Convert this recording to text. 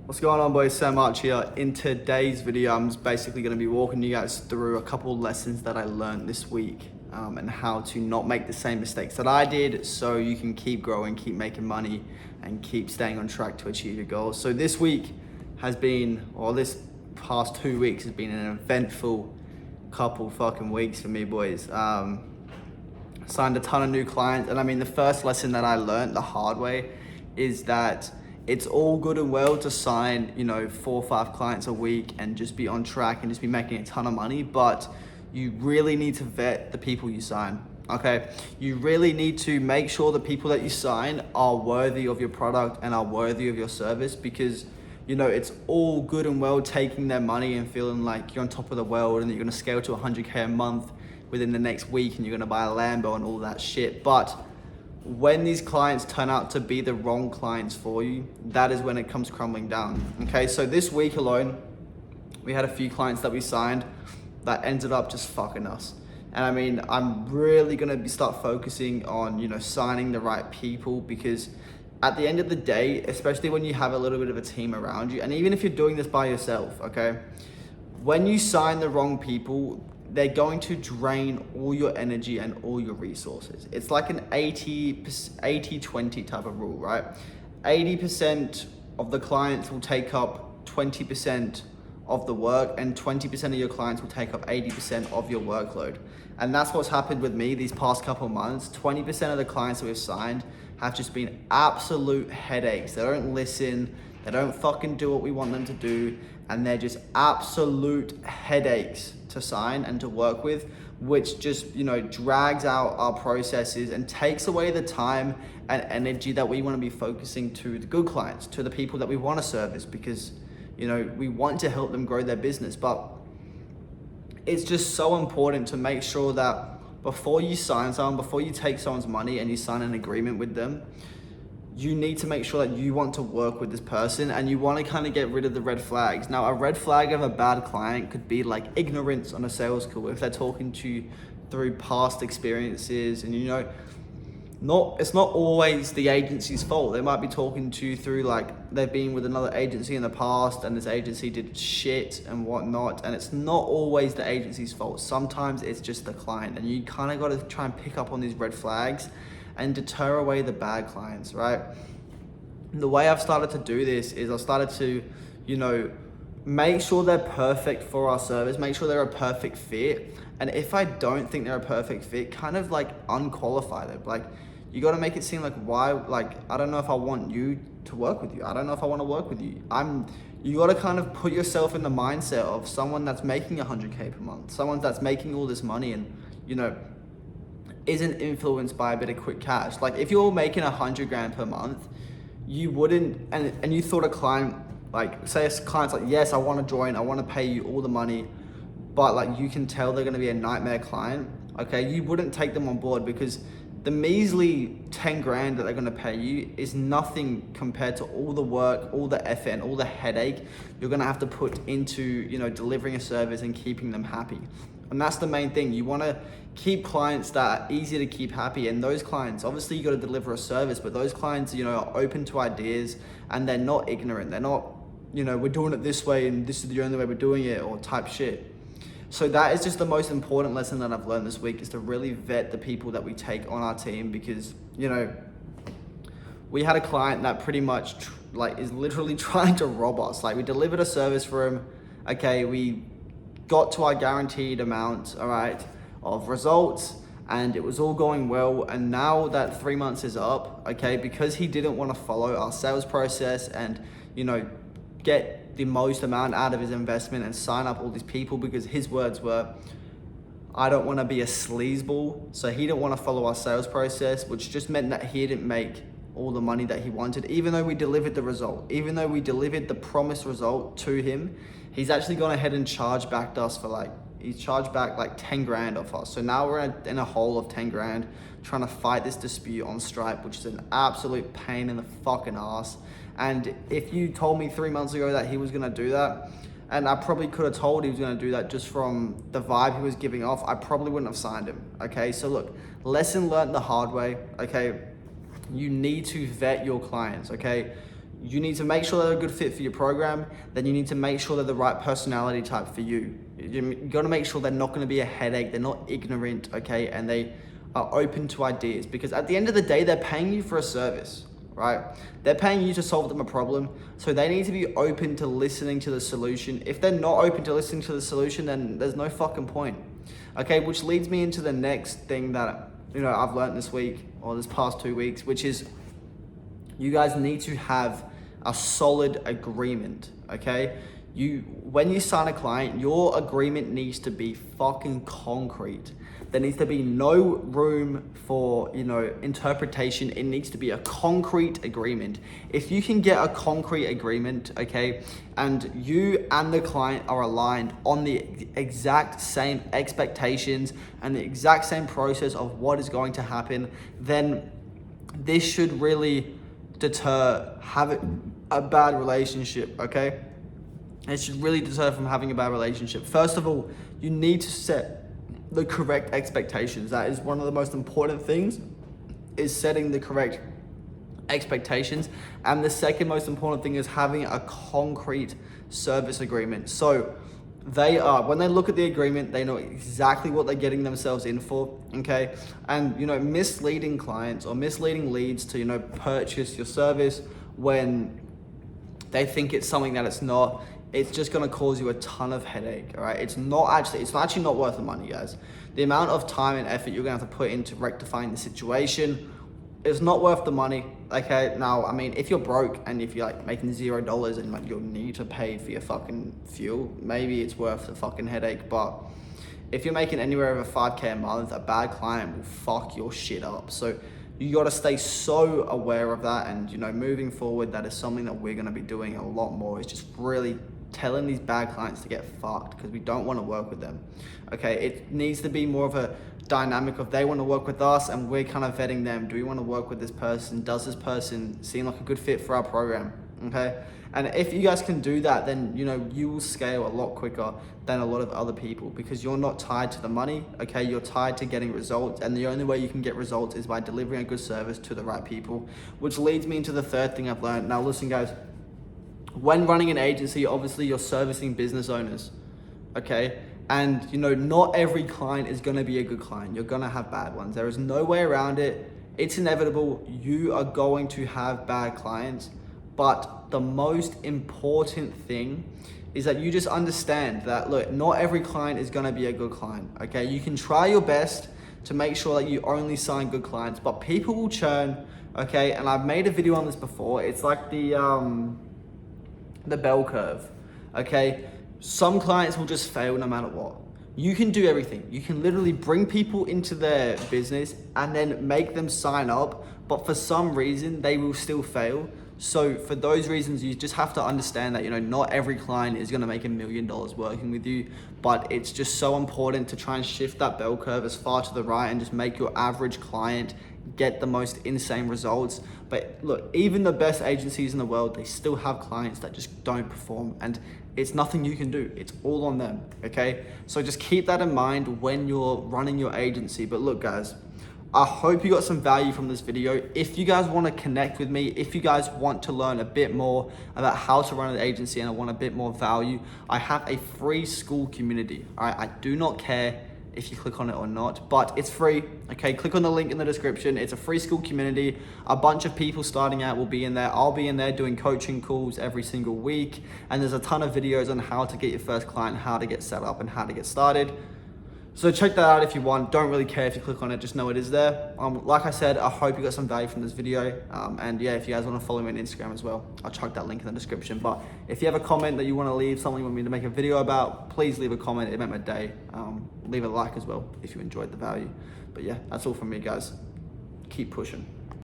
What's going on, boys? smma here. In today's video, I'm just basically going to be walking you guys through a couple lessons that I learned this week and how to not make the same mistakes that I did so you can keep growing, keep making money, and keep staying on track to achieve your goals. So this week has been, or this past 2 weeks has been an eventful couple fucking weeks for me, boys. Signed a ton of new clients, and I mean, the first lesson that I learned the hard way is that it's all good and well to sign, 4 or 5 clients a week and just be on track and just be making a ton of money, but you really need to vet the people you sign, okay? You really need to make sure the people that you sign are worthy of your product and are worthy of your service, because it's all good and well taking their money and feeling like you're on top of the world and that you're gonna scale to 100K a month within the next week and you're gonna buy a Lambo and all that shit. But when these clients turn out to be the wrong clients for you, that is when it comes crumbling down. Okay, so this week alone, we had a few clients that we signed that ended up just fucking us. And I mean, I'm really gonna start focusing on, signing the right people, because at the end of the day, especially when you have a little bit of a team around you, and even if you're doing this by yourself, okay, when you sign the wrong people, they're going to drain all your energy and all your resources. It's like an 80-20 type of rule, right? 80% of the clients will take up 20% of the work, and 20% of your clients will take up 80% of your workload. And that's what's happened with me these past couple months. 20% of the clients that we've signed have just been absolute headaches. They don't listen, they don't fucking do what we want them to do, and they're just absolute headaches to sign and to work with, which just, drags out our processes and takes away the time and energy that we want to be focusing to the good clients, to the people that we want to service, because, we want to help them grow their business. But it's just so important to make sure that before you sign someone, before you take someone's money and you sign an agreement with them, you need to make sure that you want to work with this person and you want to kind of get rid of the red flags. Now, a red flag of a bad client could be like ignorance on a sales call. If they're talking to you through past experiences, and it's not always the agency's fault. They might be talking to you through like they've been with another agency in the past and this agency did shit and whatnot. And it's not always the agency's fault. Sometimes it's just the client, and you kind of got to try and pick up on these red flags and deter away the bad clients, right? The way I've started to do this is I've started to, make sure they're perfect for our service, make sure they're a perfect fit. And if I don't think they're a perfect fit, kind of like unqualify them. Like, you got to make it seem like, why, like, I don't know if I want you to work with you. I don't know if I want to work with you. You got to kind of put yourself in the mindset of someone that's making 100K per month, someone that's making all this money and, isn't influenced by a bit of quick cash. Like, if you're making 100 grand per month, you wouldn't, and you thought a client, like, say a client's like, yes, I want to join, I want to pay you all the money, but like, you can tell they're going to be a nightmare client, okay? You wouldn't take them on board, because the measly 10 grand that they're going to pay you is nothing compared to all the work, all the effort, and all the headache you're going to have to put into, delivering a service and keeping them happy. And that's the main thing. You want to keep clients that are easy to keep happy. And those clients, obviously you got to deliver a service, but those clients, are open to ideas and they're not ignorant. They're not, we're doing it this way and this is the only way we're doing it, or type shit. So that is just the most important lesson that I've learned this week, is to really vet the people that we take on our team, because, we had a client that pretty much is literally trying to rob us. Like, we delivered a service for him. Okay, we got to our guaranteed amount, all right, of results, and it was all going well. And now that 3 months is up, okay, because he didn't want to follow our sales process and, get the most amount out of his investment and sign up all these people, because his words were, I don't want to be a sleazeball. So he didn't want to follow our sales process, which just meant that he didn't make all the money that he wanted, even though we delivered the result, even though we delivered the promised result to him. He's actually gone ahead and charged back us for he's charged back like 10 grand off us. So now we're in a hole of 10 grand trying to fight this dispute on Stripe, which is an absolute pain in the fucking ass. And if you told me 3 months ago that he was gonna do that, and I probably could have told he was gonna do that just from the vibe he was giving off, I probably wouldn't have signed him, okay? So look, lesson learned the hard way, okay? You need to vet your clients, okay? you need to make sure they're a good fit for your program. Then you need to make sure they're the right personality type for you. You got to make sure they're not going to be a headache. They're not ignorant, okay? And they are open to ideas, because at the end of the day, they're paying you for a service, right? They're paying you to solve them a problem. So they need to be open to listening to the solution. If they're not open to listening to the solution, then there's no fucking point. Okay, which leads me into the next thing that, I've learned this week or this past 2 weeks, which is you guys need to have a solid agreement, okay? When you sign a client, your agreement needs to be fucking concrete. There needs to be no room for, interpretation. It needs to be a concrete agreement. If you can get a concrete agreement, okay, and you and the client are aligned on the exact same expectations and the exact same process of what is going to happen, then this should really deter having a bad relationship, okay? It should really deter from having a bad relationship. First of all, you need to set the correct expectations. That is one of the most important things, is setting the correct expectations. And the second most important thing is having a concrete service agreement. So when they look at the agreement, they know exactly what they're getting themselves in for, okay? And, misleading clients or misleading leads to, purchase your service when they think it's something that it's not, it's just gonna cause you a ton of headache, all right? It's actually not worth the money, guys. The amount of time and effort you're gonna have to put into rectifying the situation is not worth the money, okay? Now, I mean, if you're broke and if you're making $0 and you'll need to pay for your fucking fuel, maybe it's worth the fucking headache. But if you're making anywhere over 5K a month, a bad client will fuck your shit up. So you gotta stay so aware of that. And, moving forward, that is something that we're gonna be doing a lot more, is just really telling these bad clients to get fucked, because we don't want to work with them, okay? It needs to be more of a dynamic of they want to work with us and we're kind of vetting them. Do we want to work with this person? Does this person seem like a good fit for our program, okay? And if you guys can do that, then, you will scale a lot quicker than a lot of other people, because you're not tied to the money, okay? You're tied to getting results, and the only way you can get results is by delivering a good service to the right people, which leads me into the third thing I've learned. Now, listen, guys. When running an agency, obviously you're servicing business owners, okay? And not every client is gonna be a good client. You're gonna have bad ones. There is no way around it. It's inevitable. You are going to have bad clients. But the most important thing is that you just understand that, look, not every client is gonna be a good client, okay? You can try your best to make sure that you only sign good clients, but people will churn, okay? And I've made a video on this before. It's like the bell curve, okay? Some clients will just fail no matter what. You can do everything. You can literally bring people into their business and then make them sign up, but for some reason they will still fail. So for those reasons, you just have to understand that, not every client is gonna make $1 million working with you, but it's just so important to try and shift that bell curve as far to the right and just make your average client get the most insane results. But look, even the best agencies in the world, they still have clients that just don't perform, and it's nothing you can do. It's all on them, okay? So just keep that in mind when you're running your agency. But look, guys, I hope you got some value from this video. If you guys want to connect with me, if you guys want to learn a bit more about how to run an agency and I want a bit more value, I have a free school community, all right? I do not care if you click on it or not, but it's free, okay? Click on the link in the description. It's a free school community. A bunch of people starting out will be in there. I'll be in there doing coaching calls every single week, and there's a ton of videos on how to get your first client, how to get set up, and how to get started. So check that out if you want. Don't really care if you click on it, just know it is there. Like I said, I hope you got some value from this video. And yeah, if you guys want to follow me on Instagram as well, I'll chuck that link in the description. But if you have a comment that you want to leave, something you want me to make a video about, please leave a comment. It made my day. Leave a like as well if you enjoyed the value. But yeah, that's all from me, guys. Keep pushing.